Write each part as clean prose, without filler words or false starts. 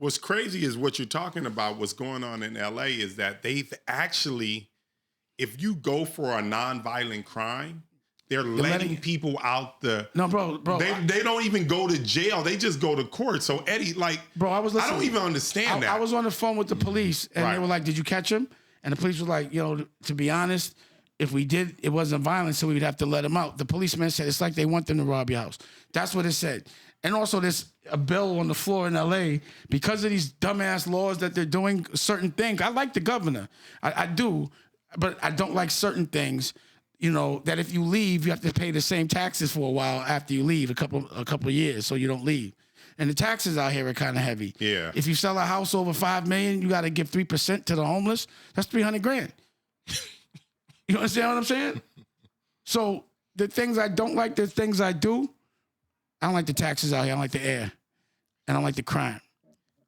What's crazy is what you're talking about. What's going on in LA is that they've actually, if you go for a nonviolent crime, they're letting people out the. No, bro. They don't even go to jail. They just go to court. So Eddie, like, bro, I don't even understand that. I was on the phone with the police, and they were like, "Did you catch him?" And the police was like, to be honest, if we did, it wasn't violent, so we'd have to let him out. The policeman said it's like they want them to rob your house. That's what it said. And also, there's a bill on the floor in L.A. because of these dumbass laws that they're doing certain things. I like the governor. I do, but I don't like certain things. That if you leave, you have to pay the same taxes for a while after you leave, a couple of years, so you don't leave. And the taxes out here are kind of heavy. Yeah. If you sell a house over $5 million, you got to give 3% to the homeless. That's $300,000. You understand what I'm saying? So the things I don't like, the things I do. I don't like the taxes out here. I don't like the air, and I don't like the crime.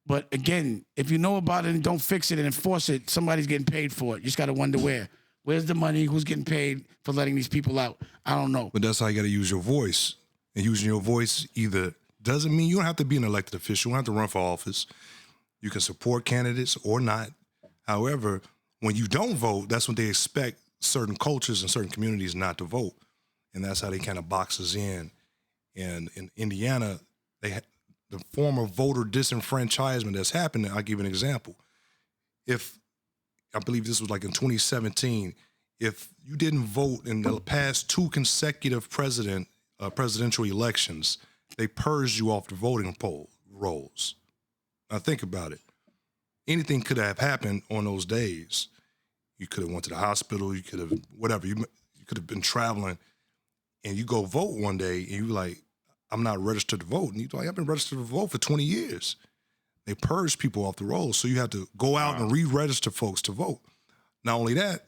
But again, if you know about it and don't fix it and enforce it, somebody's getting paid for it. You just got to wonder where. Where's the money? Who's getting paid for letting these people out? I don't know. But that's how you got to use your voice. And using your voice either doesn't mean you don't have to be an elected official. You don't have to run for office. You can support candidates or not. However, when you don't vote, that's when they expect certain cultures and certain communities not to vote. And that's how they kind of box us in. And in Indiana, the form of voter disenfranchisement that's happened. I'll give you an example. If I believe this was like in 2017, if you didn't vote in the past 2 consecutive presidential elections, they purged you off the voting rolls. Now think about it. Anything could have happened on those days. You could have went to the hospital. You could have whatever. You could have been traveling, and you go vote one day, and you like, I'm not registered to vote. And you're like, I've been registered to vote for 20 years. They purge people off the rolls, so you have to go out and re-register folks to vote. Not only that,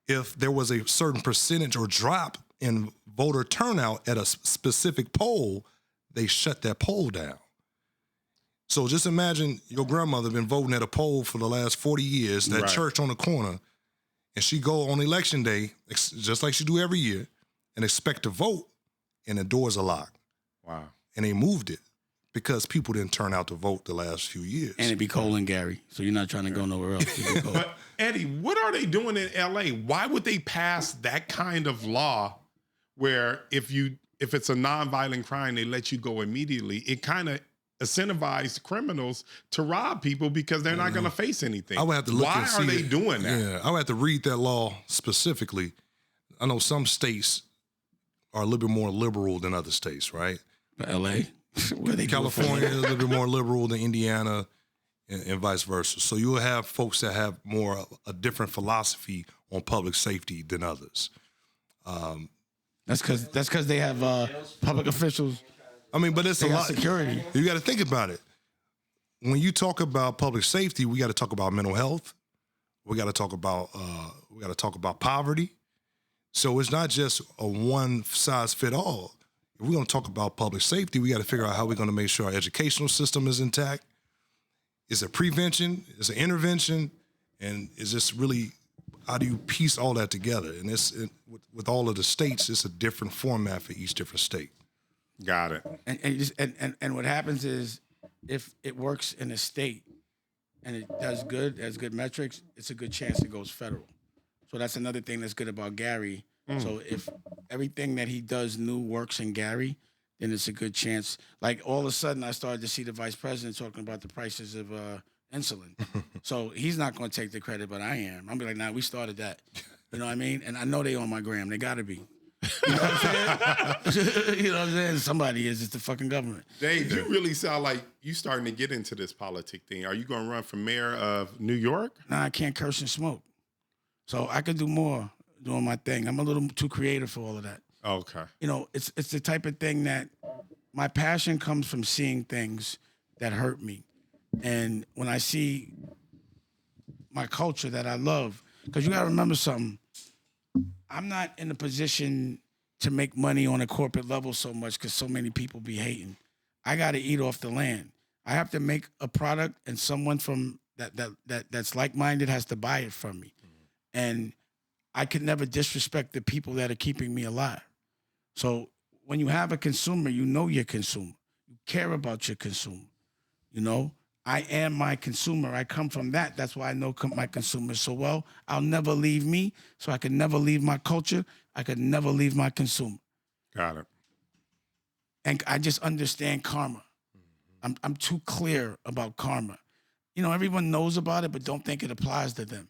if there was a certain percentage or drop in voter turnout at a specific poll, they shut that poll down. So just imagine your grandmother been voting at a poll for the last 40 years, that church on the corner, and she go on election day, just like she do every year, and expect to vote, and the doors are locked. Wow. And they moved it because people didn't turn out to vote the last few years. And it'd be cold in Gary, so you're not trying to go nowhere else. But Eddie, what are they doing in LA? Why would they pass that kind of law where if it's a nonviolent crime, they let you go immediately? It kind of incentivized criminals to rob people because they're not going to face anything. I would have to look. Why are they doing that? Yeah, I would have to read that law specifically. I know some states are a little bit more liberal than other states, right? L.A. California is a little bit more liberal than Indiana, and vice versa. So you will have folks that have more a different philosophy on public safety than others. That's because they have public officials. I mean, but it's a lot. Security. You got to think about it. When you talk about public safety, we got to talk about mental health. We got to talk about poverty. So it's not just a one size fit all. If we're going to talk about public safety, we got to figure out how we're going to make sure our educational system is intact. Is it prevention? Is it intervention? And is this really, how do you piece all that together? And with all of the states, it's a different format for each different state. Got it. And what happens is, if it works in a state and it does good, has good metrics, it's a good chance it goes federal. So that's another thing that's good about Gary. So if everything that he does new works in Gary, then it's a good chance. Like all of a sudden, I started to see the vice president talking about the prices of insulin. So he's not going to take the credit, but I am. I'm be like, nah, we started that. You know what I mean? And I know they on my gram. They got to be. You know what I'm saying? You know what I'm saying? Somebody is. It's the fucking government. Dave, you really sound like you starting to get into this politic thing. Are you going to run for mayor of New York? Nah, I can't curse and smoke. So I could do more doing my thing. I'm a little too creative for all of that. Okay. You know, it's the type of thing that my passion comes from seeing things that hurt me. And when I see my culture that I love, because you got to remember something, I'm not in a position to make money on a corporate level so much because so many people be hating. I got to eat off the land. I have to make a product, and someone from that's like-minded has to buy it from me. And I could never disrespect the people that are keeping me alive. So when you have a consumer, you know your consumer. You care about your consumer. You know, I am my consumer. I come from that. That's why I know my consumers so well. I'll never leave me, so I can never leave my culture. I could never leave my consumer. Got it. And I just understand karma. I'm too clear about karma. You know, everyone knows about it, but don't think it applies to them.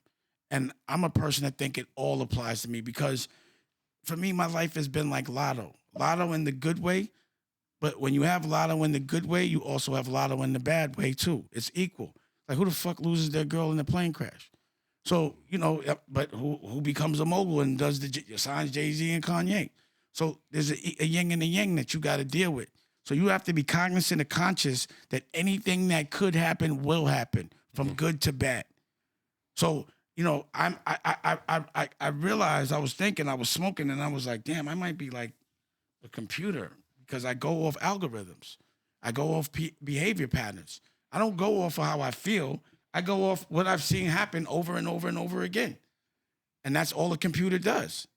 And I'm a person that think it all applies to me because for me, my life has been like lotto. Lotto in the good way, but when you have lotto in the good way, you also have lotto in the bad way too. It's equal. Like who the fuck loses their girl in a plane crash? So, you know, but who becomes a mogul and does signs Jay-Z and Kanye? So there's a yin and a yang that you got to deal with. So you have to be cognizant and conscious that anything that could happen will happen, from good to bad. So, you know, I realized I was thinking, I was smoking, and I was like, damn, I might be like a computer because I go off algorithms. I go off behavior patterns. I don't go off of how I feel. I go off what I've seen happen over and over and over again. And that's all a computer does.